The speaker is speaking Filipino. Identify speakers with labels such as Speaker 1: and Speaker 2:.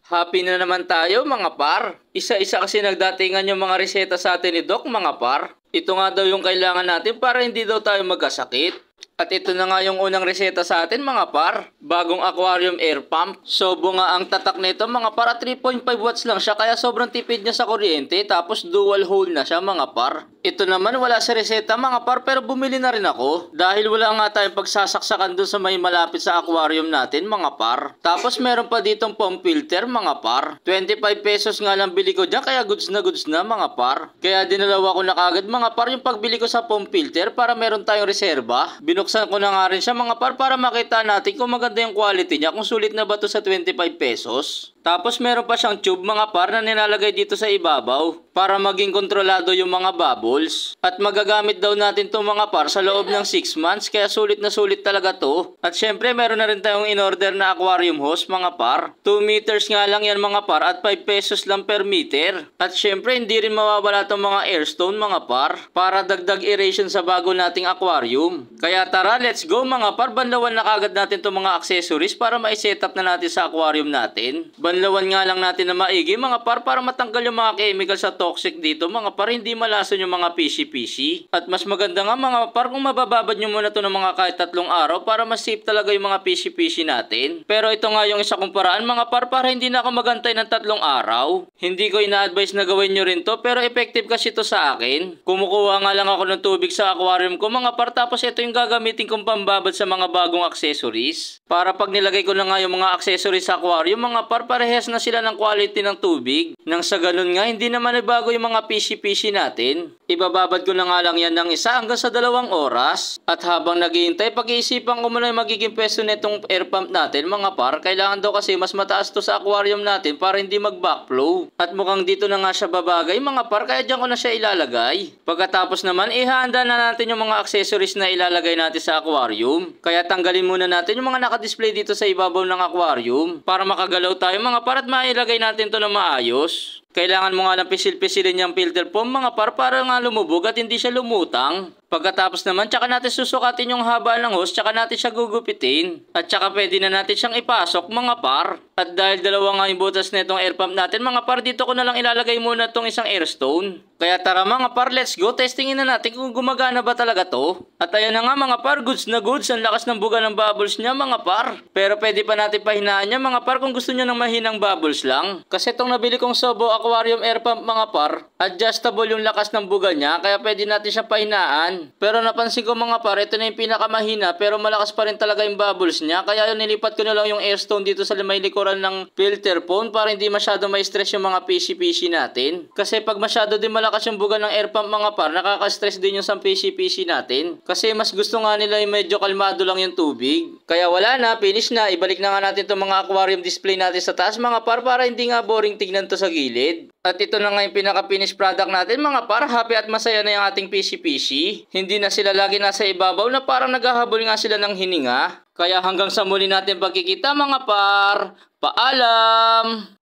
Speaker 1: Happy na naman tayo mga par. Isa-isa kasi nagdatingan yung mga reseta sa atin ni Doc mga par. Ito nga daw yung kailangan natin para hindi daw tayo magkasakit. At ito na nga yung unang reseta sa atin mga par. Bagong aquarium air pump. Sobo nga ang tatak nito mga par. 3.5 watts lang siya kaya sobrang tipid niya sa kuryente. Tapos dual hole na siya mga par. Ito naman wala sa reseta mga par pero bumili na rin ako. Dahil wala nga tayong pagsasaksakan dun sa may malapit sa aquarium natin mga par. Tapos meron pa ditong foam filter mga par. 25 pesos nga lang bili ko dyan kaya goods na mga par. Kaya dinalawa ko na kagad mga par yung pagbili ko sa foam filter para meron tayong reserba. Binuksan ko na nga rin siya mga par para makita natin kung maganda yung quality niya, kung sulit na ba to sa 25 pesos. Tapos meron pa siyang tube mga par na nilalagay dito sa ibabaw para maging kontrolado yung mga bubbles. At magagamit daw natin itong mga par sa loob ng 6 months kaya sulit na sulit talaga to. At syempre meron na rin tayong in-order na aquarium hose mga par. 2 meters nga lang yan mga par at 5 pesos lang per meter. At syempre hindi rin mawawala itong mga airstone mga par para dagdag aeration sa bago nating aquarium. Kaya tara, let's go mga par, banlawan na kagad natin itong mga accessories para ma-setup na natin sa aquarium natin. Banlawan nga lang natin na maigi mga par para matanggal yung mga chemical sa toxic dito mga par, hindi malason yung mga PC-PC. At mas maganda nga mga par kung mabababad nyo muna to ng mga kahit 3 araw para mas safe talaga yung mga PC-PC natin. Pero ito nga yung isa kong paraan mga par para hindi na ako magantay ng 3 araw. Hindi ko ina-advise na gawin nyo rin to pero effective kasi to sa akin. Kumukuha nga lang ako ng tubig sa aquarium ko mga par tapos ito yung gagamitin kong pambabad sa mga bagong accessories. Para pag nilagay ko na nga yung mga accessories sa aquarium mga par, parehas na sila ng quality ng tubig. Nang sa ganun nga, hindi naman nagbago yung mga PC-PC natin. Ibababad ko na nga lang yan ng 1 hanggang sa 2 oras. At habang naghihintay, pag-iisipan ko muna yung magiging pwesto nitong air pump natin mga par. Kailangan daw kasi mas mataas to sa aquarium natin para hindi mag-backflow. At mukhang dito na nga siya babagay mga par, kaya dyan ko na siya ilalagay. Pagkatapos naman, ihahanda na natin yung mga accessories na ilalagay natin sa aquarium. Kaya tanggalin muna natin yung mga naka-display dito sa ibabaw ng aquarium para makagalaw tayo mga par at mailagay natin to na maayos. Kailangan mo nga lang pisil-pisilin yung filter foam mga par para nga lumubog at hindi siya lumutang. Pagkatapos naman, tsaka natin susukatin yung haba ng hose, tsaka natin siya gugupitin. At tsaka pwede na natin siyang ipasok mga par. At dahil dalawa nga yung butas na itong air pump natin mga par, dito ko na lang ilalagay muna itong isang airstone. Kaya tara mga par, let's go. Testingin na natin kung gumagana ba talaga to. At ayan na nga mga par, goods na goods. Ang lakas ng buga ng bubbles niya mga par. Pero pwede pa natin pahinaan niya mga par kung gusto niyo ng mahinang bubbles lang. Kasi itong nabili kong Sobo aquarium air pump mga par, adjustable yung lakas ng buga niya kaya pwede natin siya pahinaan. Pero napansin ko mga par, ito na yung pinakamahina pero malakas pa rin talaga yung bubbles niya. Kaya yun, nilipat ko na lang yung airstone dito sa may likuran ng filter phone para hindi masyado ma-stress yung mga PC-PC natin. Kasi pag masyado din malakas yung buga ng air pump mga par, nakaka-stress din yung sa PC-PC natin. Kasi mas gusto nga nila yung medyo kalmado lang yung tubig. Kaya wala na, finish na. Ibalik na nga natin itong mga aquarium display natin sa taas mga par para hindi nga boring tignan to sa gilid. At ito na nga yung pinaka-finish product natin mga par. Happy at masaya na yung ating PC-PC. Hindi na sila lagi nasa ibabaw na parang naghahabol nga sila ng hininga. Kaya hanggang sa muli natin pagkikita mga par. Paalam!